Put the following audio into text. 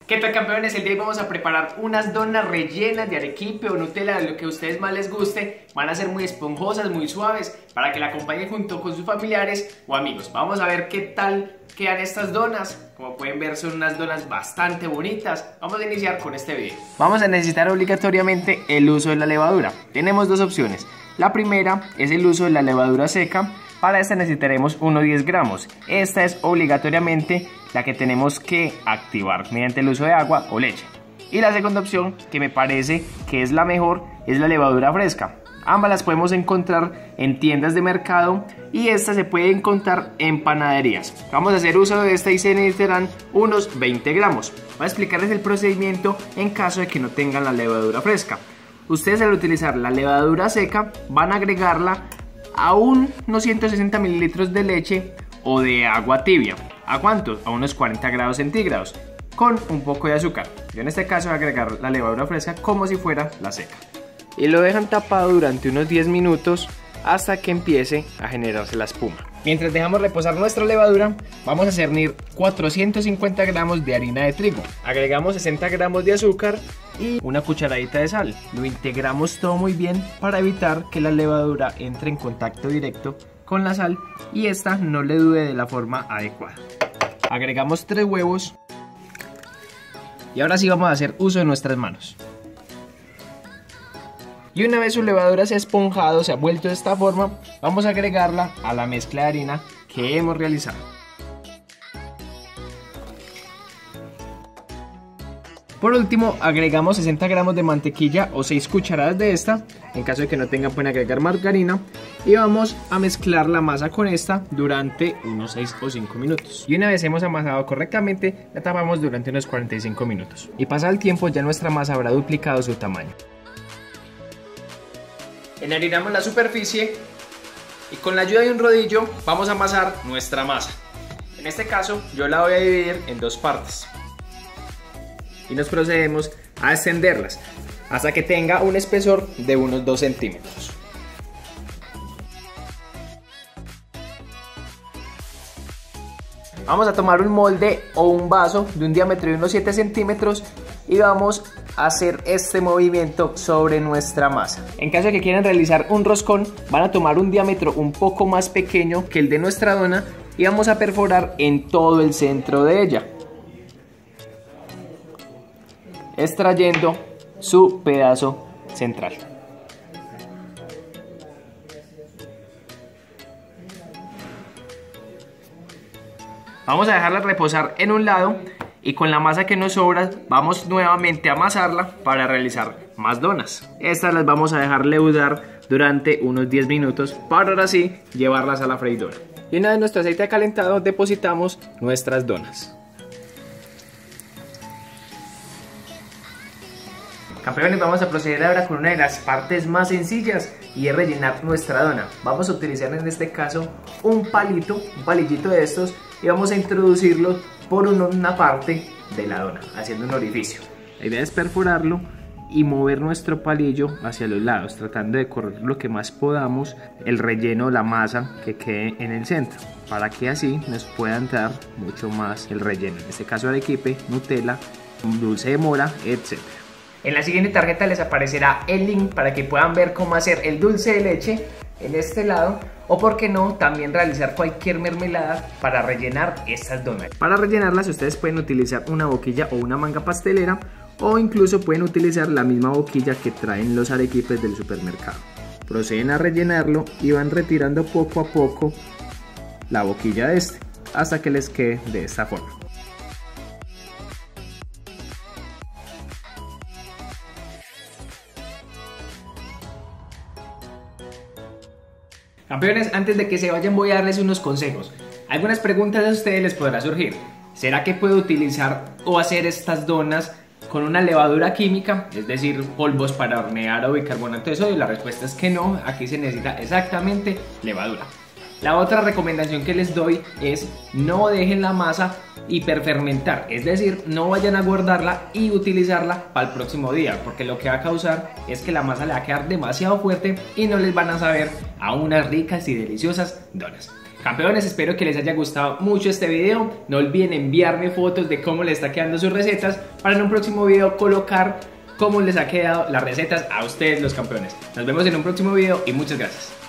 ¿Qué tal, campeones? El día de hoy vamos a preparar unas donas rellenas de arequipe o Nutella, de lo que a ustedes más les guste. Van a ser muy esponjosas, muy suaves, para que la acompañen junto con sus familiares o amigos. Vamos a ver qué tal quedan estas donas. Como pueden ver, son unas donas bastante bonitas. Vamos a iniciar con este video. Vamos a necesitar obligatoriamente el uso de la levadura. Tenemos dos opciones. La primera es el uso de la levadura seca. Para esta necesitaremos unos 10 gramos. Esta es obligatoriamente la que tenemos que activar mediante el uso de agua o leche. Y la segunda opción, que me parece que es la mejor, es la levadura fresca. Ambas las podemos encontrar en tiendas de mercado y esta se puede encontrar en panaderías. Vamos a hacer uso de esta y se necesitarán unos 20 gramos. Voy a explicarles el procedimiento en caso de que no tengan la levadura fresca. Ustedes, al utilizar la levadura seca, van a agregarla a unos 160 mililitros de leche o de agua tibia. ¿A cuántos? A unos 40 grados centígrados, con un poco de azúcar. Yo en este caso voy a agregar la levadura fresca como si fuera la seca. Y lo dejan tapado durante unos 10 minutos hasta que empiece a generarse la espuma. Mientras dejamos reposar nuestra levadura, vamos a cernir 450 gramos de harina de trigo. Agregamos 60 gramos de azúcar y una cucharadita de sal. Lo integramos todo muy bien para evitar que la levadura entre en contacto directo con la sal y esta no le dure de la forma adecuada. Agregamos 3 huevos y ahora sí vamos a hacer uso de nuestras manos. Y una vez su levadura se ha esponjado, se ha vuelto de esta forma, vamos a agregarla a la mezcla de harina que hemos realizado. Por último, agregamos 60 gramos de mantequilla o 6 cucharadas de esta. En caso de que no tengan, pueden agregar margarina. Y vamos a mezclar la masa con esta durante unos 6 o 5 minutos. Y una vez hemos amasado correctamente, la tapamos durante unos 45 minutos. Y pasado el tiempo, ya nuestra masa habrá duplicado su tamaño. Enharinamos la superficie y con la ayuda de un rodillo vamos a amasar nuestra masa. En este caso yo la voy a dividir en 2 partes y nos procedemos a extenderlas hasta que tenga un espesor de unos 2 centímetros. Vamos a tomar un molde o un vaso de un diámetro de unos 7 centímetros y vamos a hacer este movimiento sobre nuestra masa. En caso de que quieran realizar un roscón, van a tomar un diámetro un poco más pequeño que el de nuestra dona y vamos a perforar en todo el centro de ella, extrayendo su pedazo central. Vamos a dejarla reposar en un lado y con la masa que nos sobra vamos nuevamente a amasarla para realizar más donas. Estas las vamos a dejar leudar durante unos 10 minutos para ahora sí llevarlas a la freidora. Y una vez nuestro aceite ha calentado, depositamos nuestras donas. Campeones, vamos a proceder ahora con una de las partes más sencillas y es rellenar nuestra dona. Vamos a utilizar en este caso un palillito de estos y vamos a introducirlo por una parte de la dona, haciendo un orificio. La idea es perforarlo y mover nuestro palillo hacia los lados, tratando de correr lo que más podamos el relleno, la masa que quede en el centro, para que así nos pueda entrar mucho más el relleno. En este caso arequipe, Nutella, dulce de mora, etc. En la siguiente tarjeta les aparecerá el link para que puedan ver cómo hacer el dulce de leche en este lado, o por qué no, también realizar cualquier mermelada para rellenar estas donas. Para rellenarlas ustedes pueden utilizar una boquilla o una manga pastelera, o incluso pueden utilizar la misma boquilla que traen los arequipes del supermercado. Proceden a rellenarlo y van retirando poco a poco la boquilla de este hasta que les quede de esta forma. Campeones, antes de que se vayan voy a darles unos consejos. Algunas preguntas a ustedes les podrá surgir. ¿Será que puedo utilizar o hacer estas donas con una levadura química? Es decir, polvos para hornear o bicarbonato de sodio. La respuesta es que no, aquí se necesita exactamente levadura. La otra recomendación que les doy es no dejen la masa hiperfermentar, es decir, no vayan a guardarla y utilizarla para el próximo día, porque lo que va a causar es que la masa le va a quedar demasiado fuerte y no les van a saber a unas ricas y deliciosas donas. Campeones, espero que les haya gustado mucho este video. No olviden enviarme fotos de cómo les está quedando sus recetas para en un próximo video colocar cómo les ha quedado las recetas a ustedes los campeones. Nos vemos en un próximo video y muchas gracias.